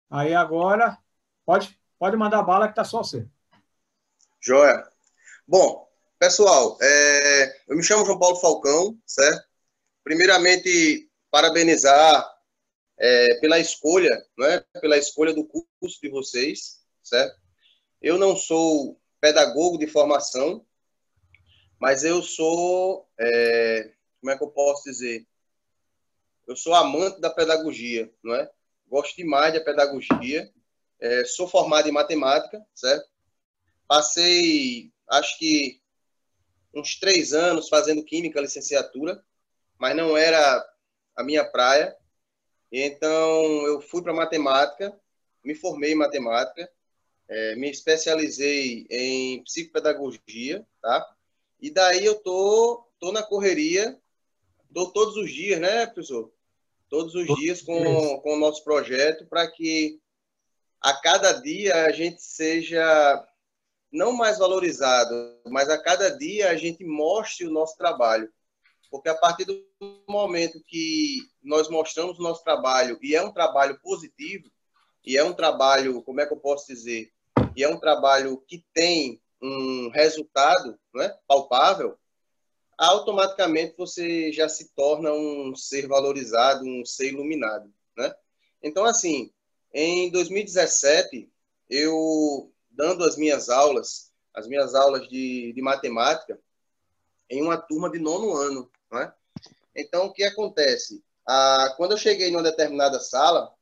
Aí agora, pode mandar bala que tá só você. Joia. Bom, pessoal, eu me chamo João Paulo Falcão, certo? Primeiramente, parabenizar pela escolha, né? Pela escolha do curso de vocês, certo? Eu não sou pedagogo de formação, mas eu sou, como é que eu posso dizer? Eu sou amante da pedagogia, não é? Gosto demais da pedagogia. Sou formado em matemática, certo? Passei, acho que uns 3 anos fazendo química, licenciatura, mas não era a minha praia. Então, eu fui para matemática, me formei em matemática, me especializei em psicopedagogia, tá? E daí eu tô na correria, tô todos os dias, né, professor? Todos os dias com o nosso projeto para que a cada dia a gente seja não mais valorizado, mas a cada dia a gente mostre o nosso trabalho. Porque a partir do momento que nós mostramos o nosso trabalho, e é um trabalho positivo, e é um trabalho, como é que eu posso dizer? E é um trabalho que tem um resultado, né, palpável, automaticamente você já se torna um ser valorizado, um ser iluminado, né? Então, assim, em 2017, eu dando as minhas aulas de matemática, em uma turma de 9º ano, né? Então, o que acontece? Quando eu cheguei em uma determinada sala,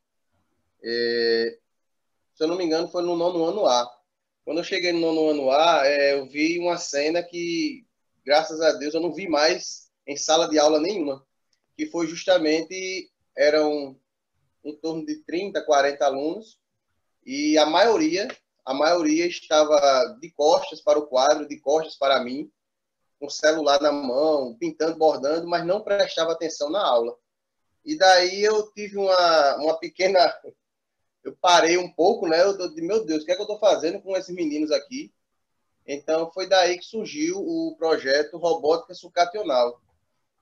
se eu não me engano, foi no 9º ano A. Quando eu cheguei no 9º ano A, eu vi uma cena que, graças a Deus, eu não vi mais em sala de aula nenhuma, que foi justamente, eram em torno de 30, 40 alunos, e a maioria estava de costas para o quadro, de costas para mim, com o celular na mão, pintando, bordando, mas não prestava atenção na aula. E daí eu tive uma pequena... Eu parei um pouco, né? Eu disse, meu Deus, o que é que eu estou fazendo com esses meninos aqui? Então, foi daí que surgiu o projeto Robótica Sucacional,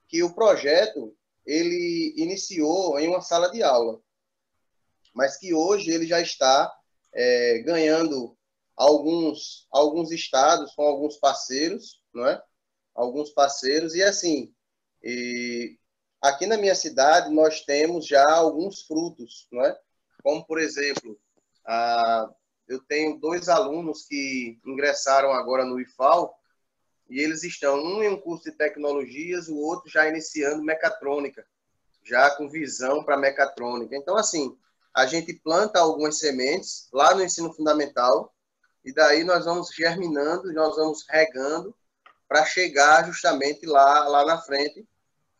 que o projeto, ele iniciou em uma sala de aula, mas que hoje ele já está ganhando alguns estados com alguns parceiros, não é? Alguns parceiros, e assim, aqui na minha cidade nós temos já alguns frutos, não é? Como, por exemplo, eu tenho 2 alunos que ingressaram agora no IFAL, e eles estão, um em um curso de tecnologias, o outro já iniciando mecatrônica, já com visão para mecatrônica. Então, assim, a gente planta algumas sementes lá no ensino fundamental, e daí nós vamos germinando, nós vamos regando, para chegar justamente lá na frente,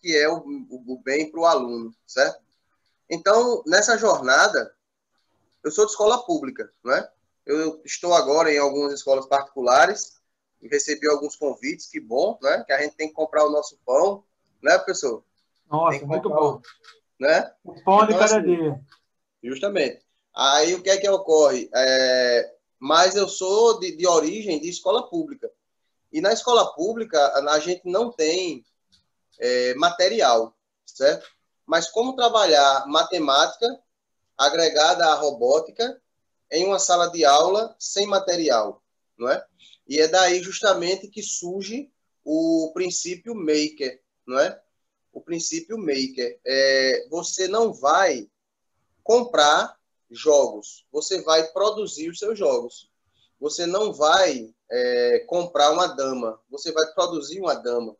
que é o bem para o aluno, certo? Então, nessa jornada, eu sou de escola pública, né? Eu estou agora em algumas escolas particulares, recebi alguns convites, que bom, né? Que a gente tem que comprar o nosso pão, né, professor? Tem Nossa, que muito comprar, bom. né? O pão de Então, cada assim, dia. justamente. Aí, o que é que ocorre? Mas eu sou de origem de escola pública. E na escola pública, a gente não tem material, certo? Mas como trabalhar matemática agregada à robótica em uma sala de aula sem material, não é? E é daí justamente que surge o princípio maker, não é? O princípio maker. Você não vai comprar jogos, você vai produzir os seus jogos. Você não vai comprar uma dama, você vai produzir uma dama.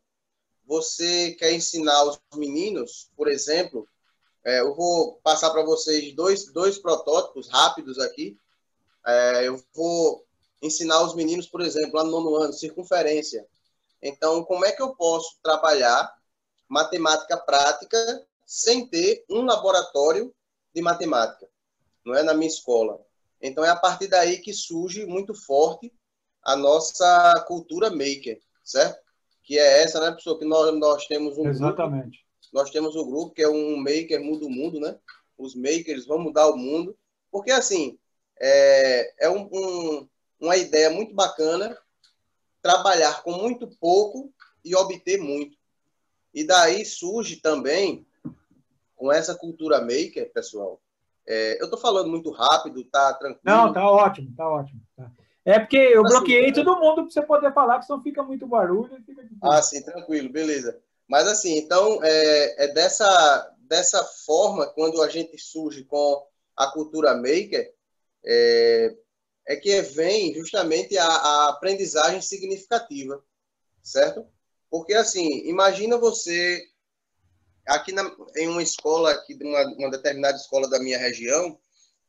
Você quer ensinar os meninos, por exemplo, eu vou passar para vocês dois protótipos rápidos aqui. Eu vou ensinar os meninos, por exemplo, lá no 9º ano, circunferência. Então, como é que eu posso trabalhar matemática prática sem ter um laboratório de matemática, não é, na minha escola? Então, é a partir daí que surge muito forte a nossa cultura maker, certo? Que é essa, né, professor? Que nós temos um grupo, Exatamente. que é um maker muda o mundo, né? Os makers vão mudar o mundo. Porque, assim, uma ideia muito bacana trabalhar com muito pouco e obter muito. E daí surge também, com essa cultura maker, pessoal, Eu estou falando muito rápido, tá tranquilo? Não, tá ótimo, tá ótimo. Tá. É porque eu bloqueei todo mundo para você poder falar, que senão fica muito barulho. Fica sim, tranquilo, beleza. Mas assim, então, dessa forma, quando a gente surge com a cultura maker, é que vem justamente a aprendizagem significativa, certo? Porque assim, imagina você aqui em uma escola, aqui de uma determinada escola da minha região,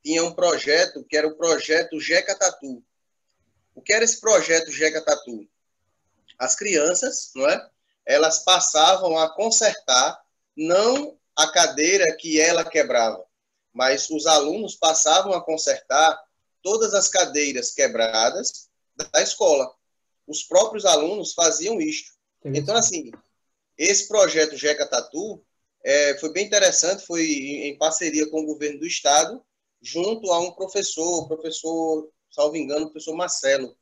tinha um projeto que era o projeto Jeca Tatu. O que era esse projeto Jeca Tatu? As crianças, não é? Elas passavam a consertar não a cadeira que ela quebrava, mas os alunos passavam a consertar todas as cadeiras quebradas da escola. Os próprios alunos faziam isto. Então, assim, esse projeto Jeca Tatu foi bem interessante, foi em parceria com o governo do estado, junto a um professor, salvo engano, o professor Marcelo. O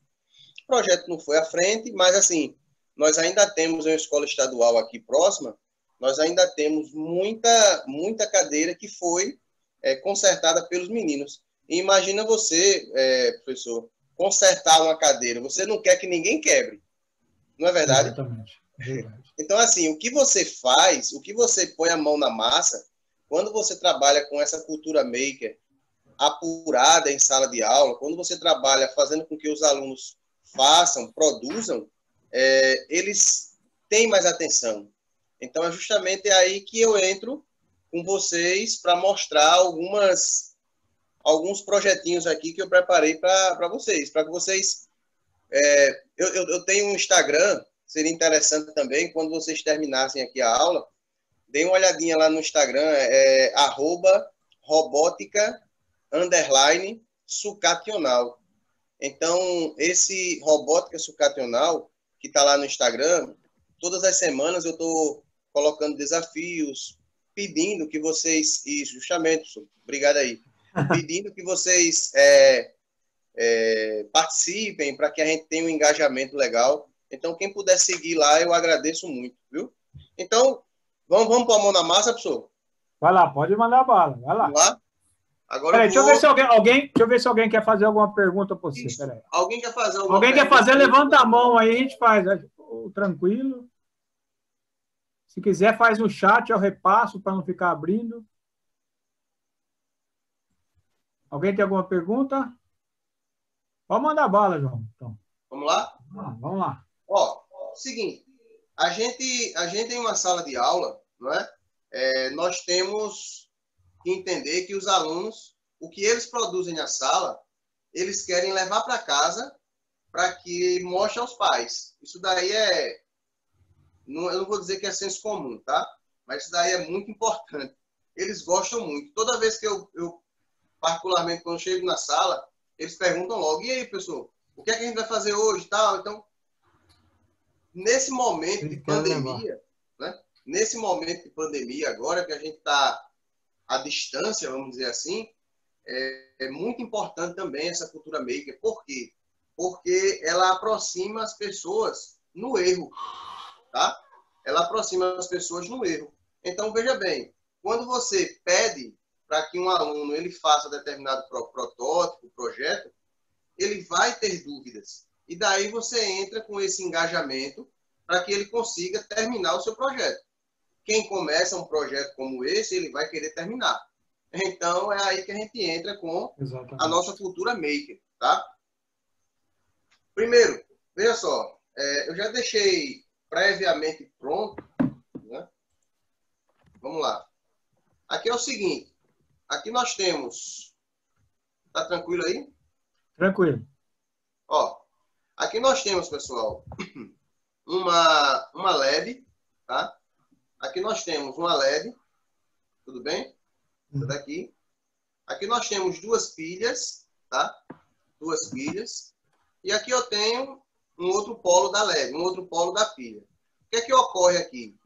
projeto não foi à frente, mas, assim, nós ainda temos uma escola estadual aqui próxima, nós ainda temos muita cadeira que foi consertada pelos meninos. E imagina você, professor, consertar uma cadeira. Você não quer que ninguém quebre. Não é verdade? Exatamente. Verdade. Então, assim, o que você faz, o que você põe a mão na massa, quando você trabalha com essa cultura maker apurada em sala de aula, quando você trabalha fazendo com que os alunos façam, produzam, eles têm mais atenção. Então, é justamente aí que eu entro com vocês para mostrar alguns projetinhos aqui que eu preparei para vocês. Para que vocês... eu tenho um Instagram, seria interessante também, quando vocês terminassem aqui a aula, deem uma olhadinha lá no Instagram, @robótica_sucacional. Então, esse Robótica Sucacional, que está lá no Instagram, todas as semanas eu estou colocando desafios, pedindo que vocês... Isso, justamente, obrigado aí. Pedindo que vocês participem para que a gente tenha um engajamento legal. Então, quem puder seguir lá, eu agradeço muito, viu? Então, vamos pôr a mão na massa, professor? Vai lá, pode mandar bala. Vai lá. Vamos lá? Agora Peraí, deixa eu ver se alguém quer fazer alguma pergunta para você. Peraí. Alguém quer fazer alguma Alguém pergunta? quer fazer, levanta a mão aí, a gente faz. Tranquilo. Se quiser, faz no chat, eu repasso para não ficar abrindo. Alguém tem alguma pergunta? Pode mandar bala, João. Então. Vamos lá? Vamos lá. Ó, seguinte, a gente em uma sala de aula, não é? Nós temos que entender que os alunos, o que eles produzem na sala, eles querem levar para casa para que mostre aos pais. Isso daí eu não vou dizer que é senso comum, tá? Mas isso daí é muito importante. Eles gostam muito. Toda vez que eu particularmente, quando eu chego na sala, eles perguntam logo, e aí, pessoal, o que é que a gente vai fazer hoje e tal? Então, nesse momento de pandemia, né? Nesse momento de pandemia, agora que a gente está à distância, vamos dizer assim, é muito importante também essa cultura maker. Por quê? Porque ela aproxima as pessoas no erro, tá? Ela aproxima as pessoas no erro. Então, veja bem, quando você pede para que um aluno ele faça determinado protótipo, projeto, ele vai ter dúvidas. E daí você entra com esse engajamento para que ele consiga terminar o seu projeto. Quem começa um projeto como esse, ele vai querer terminar. Então, é aí que a gente entra com a nossa cultura maker, tá? Primeiro, veja só, eu já deixei previamente pronto, né? Vamos lá. Aqui é o seguinte, aqui nós temos... Tá tranquilo aí? Tranquilo. Ó, aqui nós temos, pessoal, uma LED, tá? Aqui nós temos uma LED, tudo bem? Essa daqui. Aqui nós temos duas pilhas, tá? Duas pilhas. E aqui eu tenho um outro polo da LED, um outro polo da pilha. O que é que ocorre aqui?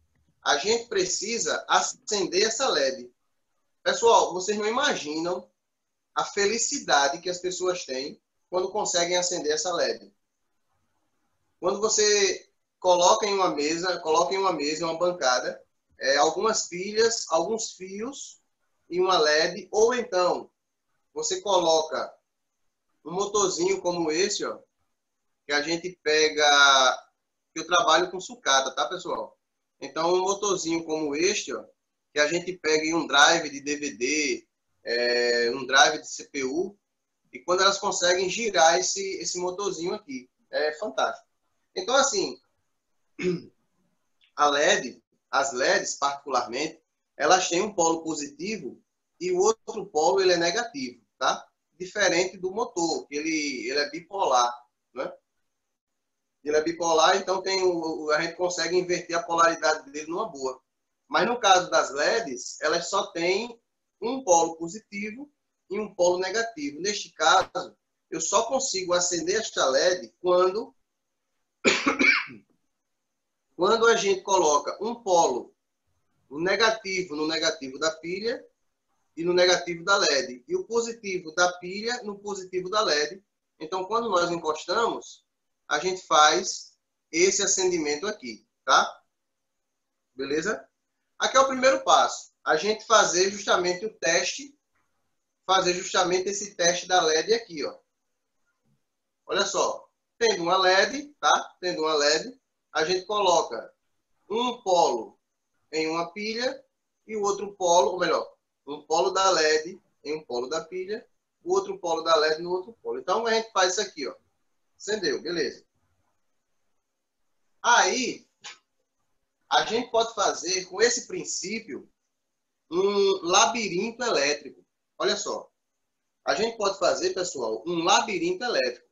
A gente precisa acender essa LED. Pessoal, vocês não imaginam a felicidade que as pessoas têm quando conseguem acender essa LED. Quando você coloca em uma mesa, uma bancada, algumas pilhas, alguns fios, e uma LED, ou então você coloca um motorzinho como esse, ó, que a gente pega, eu trabalho com sucata, tá, pessoal? Então, um motorzinho como este, ó, que a gente pega em um drive de DVD, um drive de CPU, e quando elas conseguem girar esse motorzinho aqui. É fantástico. Então, assim, as LEDs, particularmente, elas têm um polo positivo e o outro polo ele é negativo, tá? Diferente do motor, que ele é bipolar, né? Ele é bipolar, então a gente consegue inverter a polaridade dele numa boa. Mas no caso das LEDs, elas só têm um polo positivo e um polo negativo. Neste caso, eu só consigo acender esta LED quando a gente coloca um polo negativo no negativo da pilha e no negativo da LED, e o positivo da pilha no positivo da LED. Então, quando nós encostamos, a gente faz esse acendimento aqui, tá? Beleza? Aqui é o primeiro passo. A gente fazer justamente o teste, esse teste da LED aqui, ó. Olha só, tendo uma LED, tá? Tendo uma LED, a gente coloca um polo em uma pilha e o outro polo, ou melhor, um polo da LED em um polo da pilha, o outro polo da LED no outro polo. Então, a gente faz isso aqui, ó. Acendeu, beleza. Aí, a gente pode fazer, com esse princípio, um labirinto elétrico. Olha só. A gente pode fazer, pessoal, um labirinto elétrico.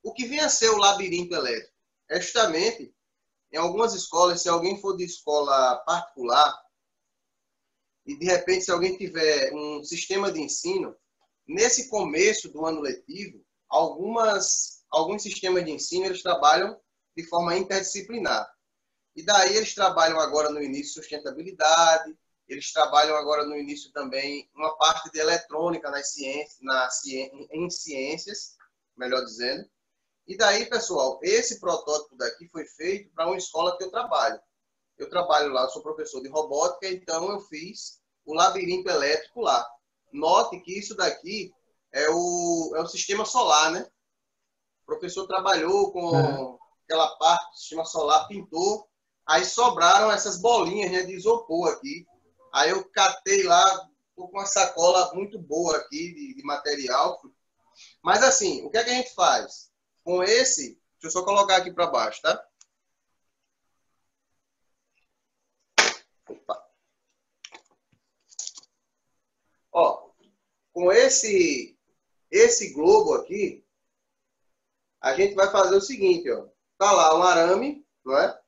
O que vem a ser o labirinto elétrico? É justamente, em algumas escolas, se alguém for de escola particular, e de repente, se alguém tiver um sistema de ensino, nesse começo do ano letivo, alguns sistemas de ensino, eles trabalham de forma interdisciplinar. E daí eles trabalham agora no início sustentabilidade, eles trabalham agora no início também uma parte de eletrônica em ciências, melhor dizendo. E daí, pessoal, esse protótipo daqui foi feito para uma escola que eu trabalho. Eu trabalho lá, eu sou professor de robótica, então eu fiz o labirinto elétrico lá. Note que isso daqui é o sistema solar, né? O professor trabalhou com aquela parte do sistema solar, pintou, aí sobraram essas bolinhas, né, de isopor aqui. Aí eu catei lá, tô com uma sacola muito boa aqui de material. Mas assim, o que é que a gente faz? Com esse, deixa eu só colocar aqui para baixo, tá? Opa. Ó, com esse globo aqui, a gente vai fazer o seguinte, ó. Tá lá um arame, não é?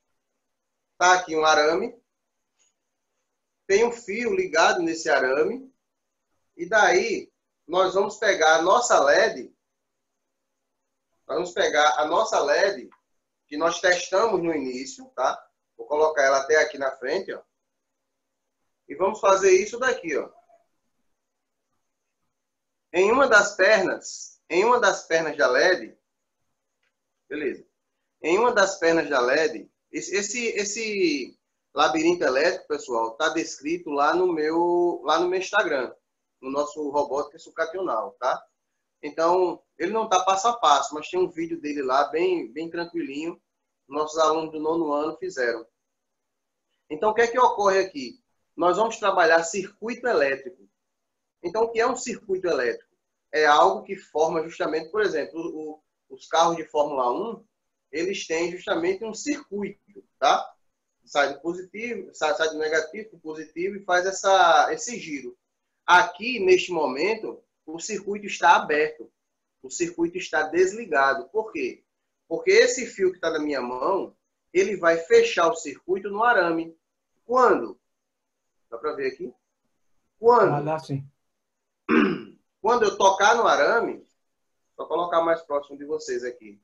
Tá aqui um arame. Tem um fio ligado nesse arame. E daí, nós vamos pegar a nossa LED. Nós vamos pegar a nossa LED, que nós testamos no início, tá? Vou colocar ela até aqui na frente, ó. E vamos fazer isso daqui, ó. Em uma das pernas da LED, beleza. Em uma das pernas da LED, esse labirinto elétrico, pessoal, está descrito lá no meu Instagram, no nosso Robótica Sucateonal, tá? Então, ele não está passo a passo, mas tem um vídeo dele lá, bem tranquilinho, nossos alunos do 9º ano fizeram. Então, o que é que ocorre aqui? Nós vamos trabalhar circuito elétrico. Então, o que é um circuito elétrico? É algo que forma justamente, por exemplo, os carros de Fórmula 1, eles têm justamente um circuito, tá? Sai do positivo, sai do negativo para o positivo e faz esse giro. Aqui, neste momento, o circuito está aberto. O circuito está desligado. Por quê? Porque esse fio que está na minha mão, ele vai fechar o circuito no arame. Quando? Dá para ver aqui? Quando? Dá sim. Quando eu tocar no arame, vou colocar mais próximo de vocês aqui.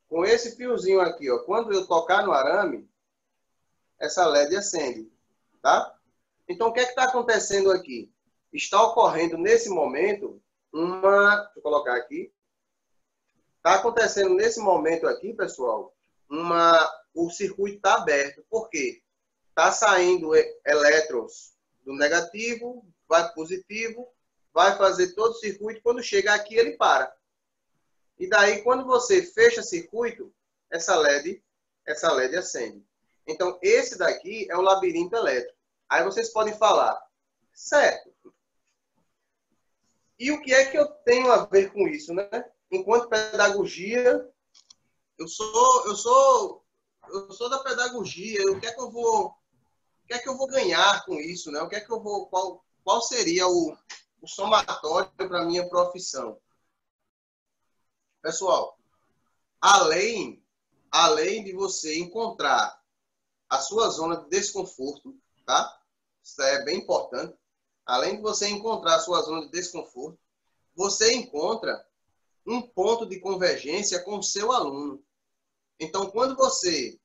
Com esse fiozinho aqui, ó, quando eu tocar no arame, essa LED acende, tá? Então, o que é que está acontecendo aqui? Está ocorrendo nesse momento deixa eu colocar aqui. Está acontecendo nesse momento aqui, pessoal, o circuito está aberto. Por quê? está saindo elétrons do negativo, vai para o positivo, vai fazer todo o circuito, quando chega aqui ele para. E daí, quando você fecha circuito, essa LED acende. Então, esse daqui é o labirinto elétrico. Aí vocês podem falar, certo. E o que é que eu tenho a ver com isso, né? Enquanto pedagogia, eu sou da pedagogia, o que é que eu vou ganhar com isso, né? O que é que eu vou, qual seria o somatório para a minha profissão? Pessoal, além de você encontrar a sua zona de desconforto, tá? Isso é bem importante. Além de você encontrar a sua zona de desconforto, você encontra um ponto de convergência com o seu aluno. Então, quando você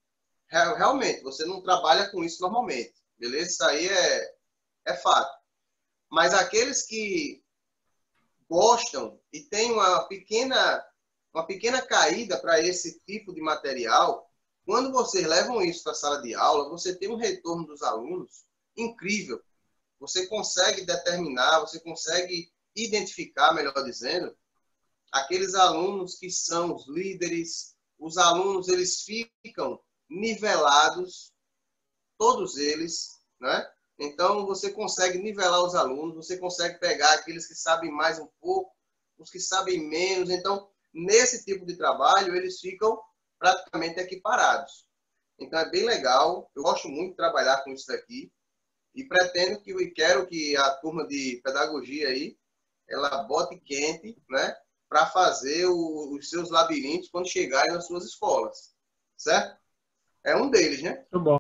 realmente você não trabalha com isso normalmente, beleza? Isso aí é fato. Mas aqueles que gostam e têm uma pequena caída para esse tipo de material, quando vocês levam isso para a sala de aula, você tem um retorno dos alunos incrível. Você consegue determinar, você consegue identificar, melhor dizendo, aqueles alunos que são os líderes. Os alunos, eles ficam nivelados, todos eles, né? Então, você consegue nivelar os alunos, você consegue pegar aqueles que sabem mais um pouco, os que sabem menos. Então, nesse tipo de trabalho, eles ficam praticamente equiparados. Então, é bem legal. Eu gosto muito de trabalhar com isso daqui. E quero que a turma de pedagogia aí, ela bote quente, né? Para fazer os seus labirintos quando chegarem nas suas escolas. Certo? É um deles, né? Muito bom.